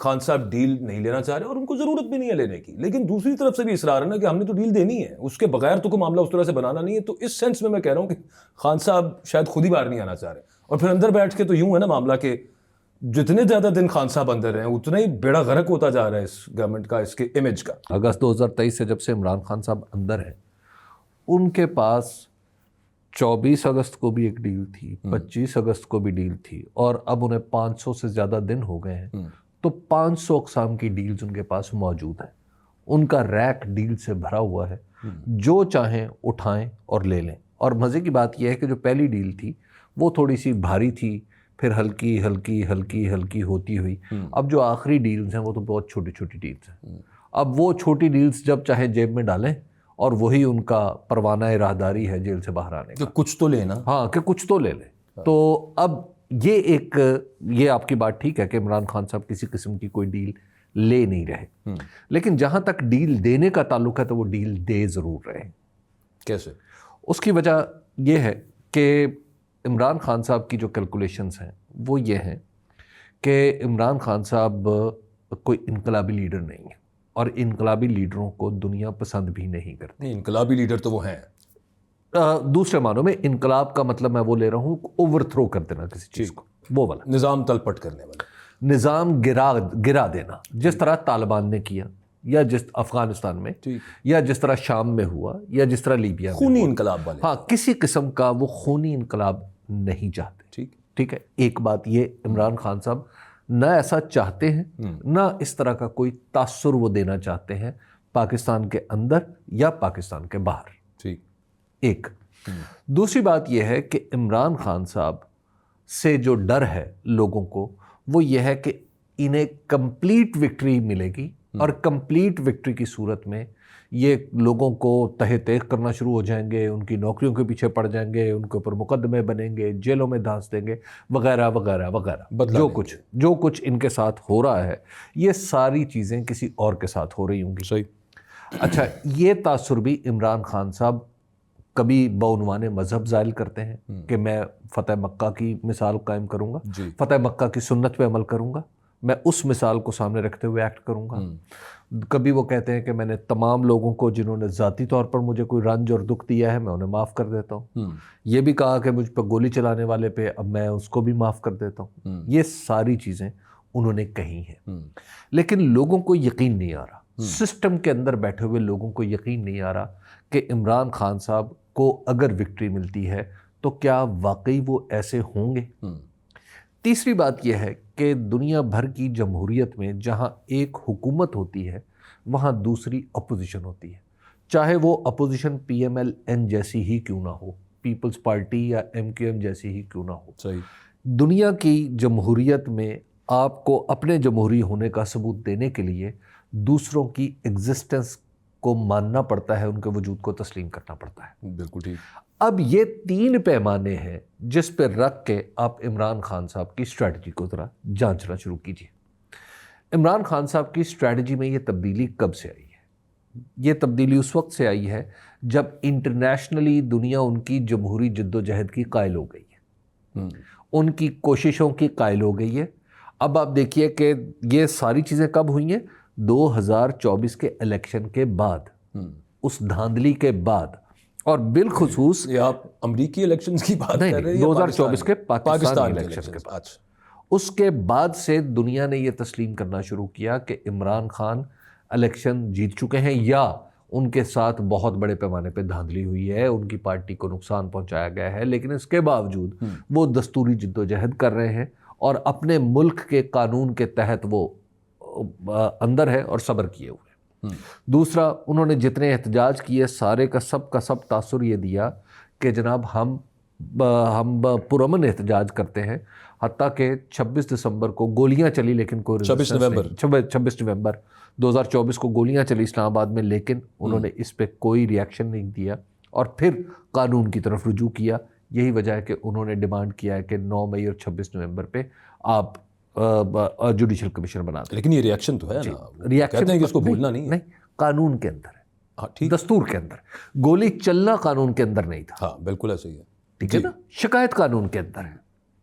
خان صاحب ڈیل نہیں لینا چاہ رہے اور ان کو ضرورت بھی نہیں ہے لینے کی, لیکن دوسری طرف سے بھی اصرار ہے نا کہ ہم نے تو ڈیل دینی ہے, اس کے بغیر تو کوئی معاملہ اس طرح سے بنانا نہیں ہے. تو اس سینس میں کہہ رہا ہوں کہ خان صاحب شاید خود ہی باہر نہیں آنا چاہ رہے, اور پھر اندر بیٹھ کے تو یوں ہے نا معاملہ کہ جتنے زیادہ دن خان صاحب اندر ہیں اتنا ہی بیڑا غرق ہوتا جا رہا ہے اس گورنمنٹ کا, اس کے امیج کا. اگست 2023 سے جب سے عمران خان صاحب اندر ہیں, ان کے پاس 24 اگست کو بھی ایک ڈیل تھی, 25 اگست کو بھی ڈیل تھی, اور اب انہیں 500 سے زیادہ دن ہو گئے ہیں, تو 500 اقسام کی ڈیلز ان کے پاس موجود ہیں. ان کا ریک ڈیل سے بھرا ہوا ہے, جو چاہیں اٹھائیں اور لے لیں. اور مزے کی بات یہ ہے کہ جو پہلی ڈیل تھی وہ تھوڑی سی بھاری تھی, پھر ہلکی ہلکی ہلکی ہلکی ہوتی ہوئی, اب جو آخری ڈیلز ہیں وہ تو بہت چھوٹی چھوٹی ڈیلز ہیں. اب وہ چھوٹی ڈیلز جب چاہیں جیب میں ڈالیں, اور وہی ان کا پروانہ راہداری ہے جیل سے باہر آنے کا, کہ کچھ تو لینا, ہاں کہ کچھ تو لے لیں. تو اب یہ آپ کی بات ٹھیک ہے کہ عمران خان صاحب کسی قسم کی کوئی ڈیل لے نہیں رہے, لیکن جہاں تک ڈیل دینے کا تعلق ہے تو وہ ڈیل دے ضرور رہے. کیسے؟ اس کی وجہ یہ ہے کہ عمران خان صاحب کی جو کیلکولیشنز ہیں وہ یہ ہیں کہ عمران خان صاحب کوئی انقلابی لیڈر نہیں ہے, اور انقلابی لیڈروں کو دنیا پسند بھی نہیں کرتی. انقلابی لیڈر تو وہ ہیں, دوسرے معنوں میں انقلاب کا مطلب میں وہ لے رہا ہوں اوور تھرو کر دینا کسی چیز کو, وہ والا نظام تلپٹ کرنے والا, نظام گرا دینا, جس طرح طالبان نے کیا, یا جس افغانستان میں, یا جس طرح شام میں ہوا, یا جس طرح لیبیا میں خونی انقلاب والے. ہاں, کسی قسم کا وہ خونی انقلاب نہیں چاہتے. ٹھیک ہے, ایک بات یہ عمران خان صاحب نہ ایسا چاہتے ہیں, نہ اس طرح کا کوئی تاثر وہ دینا چاہتے ہیں پاکستان کے اندر یا پاکستان کے باہر. ایک دوسری بات یہ ہے کہ عمران خان صاحب سے جو ڈر ہے لوگوں کو وہ یہ ہے کہ انہیں کمپلیٹ وکٹری ملے گی, اور کمپلیٹ وکٹری کی صورت میں یہ لوگوں کو تہہ تیغ کرنا شروع ہو جائیں گے, ان کی نوکریوں کے پیچھے پڑ جائیں گے, ان کے اوپر مقدمے بنیں گے, جیلوں میں دھانس دیں گے, وغیرہ وغیرہ وغیرہ. جو کچھ ان کے ساتھ ہو رہا ہے, یہ ساری چیزیں کسی اور کے ساتھ ہو رہی ہوں گی. صحیح. اچھا, یہ تاثر بھی عمران خان صاحب کبھی بعنوان مذہب زائل کرتے ہیں کہ میں فتح مکہ کی مثال قائم کروں گا, فتح مکہ کی سنت پہ عمل کروں گا, میں اس مثال کو سامنے رکھتے ہوئے ایکٹ کروں گا. کبھی وہ کہتے ہیں کہ میں نے تمام لوگوں کو جنہوں نے ذاتی طور پر مجھے کوئی رنج اور دکھ دیا ہے میں انہیں معاف کر دیتا ہوں. یہ بھی کہا کہ مجھ پہ گولی چلانے والے پہ اب میں اس کو بھی معاف کر دیتا ہوں. یہ ساری چیزیں انہوں نے کہی ہیں, لیکن لوگوں کو یقین نہیں آ رہا, سسٹم کے اندر بیٹھے ہوئے لوگوں کو یقین نہیں آ رہا کہ عمران خان صاحب کو اگر وکٹری ملتی ہے تو کیا واقعی وہ ایسے ہوں گے. تیسری بات یہ ہے کہ دنیا بھر کی جمہوریت میں جہاں ایک حکومت ہوتی ہے وہاں دوسری اپوزیشن ہوتی ہے, چاہے وہ opposition P M L N جیسی ہی کیوں نہ ہو, پیپلز پارٹی یا ایم کیو ایم جیسی ہی کیوں نہ ہو. صحیح. دنیا کی جمہوریت میں آپ کو اپنے جمہوری ہونے کا ثبوت دینے کے لیے دوسروں کی ایگزسٹنس کو ماننا پڑتا ہے, ان کے وجود کو تسلیم کرنا پڑتا ہے. بالکل ٹھیک. اب یہ 3 پیمانے ہیں جس پہ رکھ کے آپ عمران خان صاحب کی اسٹریٹجی کو ذرا جانچنا شروع کیجیے. عمران خان صاحب کی اسٹریٹجی میں یہ تبدیلی کب سے آئی ہے؟ یہ تبدیلی اس وقت سے آئی ہے جب انٹرنیشنلی دنیا ان کی جمہوری جد و جہد کی قائل ہو گئی ہے, ان کی کوششوں کی قائل ہو گئی ہے. اب آپ دیکھیے کہ یہ ساری چیزیں کب ہوئی ہیں؟ 2024 کے الیکشن کے بعد, اس دھاندلی کے بعد, اور بالخصوص یہ آپ امریکی الیکشنز کی بات کر رہے ہیں 2024 کے پاکستان کے الیکشن کے بعد. اس کے بعد سے دنیا نے یہ تسلیم کرنا شروع کیا کہ عمران خان الیکشن جیت چکے ہیں, یا ان کے ساتھ بہت بڑے پیمانے پہ دھاندلی ہوئی ہے, ان کی پارٹی کو نقصان پہنچایا گیا ہے, لیکن اس کے باوجود وہ دستوری جد و جہد کر رہے ہیں اور اپنے ملک کے قانون کے تحت وہ اندر ہے اور صبر کیے ہوئے. دوسرا, انہوں نے جتنے احتجاج کیے سارے کا سب تاثر یہ دیا کہ جناب ہم پرامن احتجاج کرتے ہیں, حتیٰ کہ 26 دسمبر کو گولیاں چلی لیکن کوئی 26 نومبر 2024 کو گولیاں چلی اسلام آباد میں, لیکن انہوں نے اس پہ کوئی ری ایکشن نہیں دیا اور پھر قانون کی طرف رجوع کیا. یہی وجہ ہے کہ انہوں نے ڈیمانڈ کیا ہے کہ 9 مئی اور 26 نومبر پہ آپ جوڈیشل کمیشن بنا دیں. لیکن یہ ری ایکشن تو ہے نا, ری ایکشن ہے کہ اس کو بھولنا نہیں ہے. قانون کے اندر ہے, دستور کے اندر. گولی چلنا قانون کے اندر نہیں تھا. ہاں بالکل ایسا ہی ہے. ٹھیک ہے نا, شکایت قانون کے اندر ہے.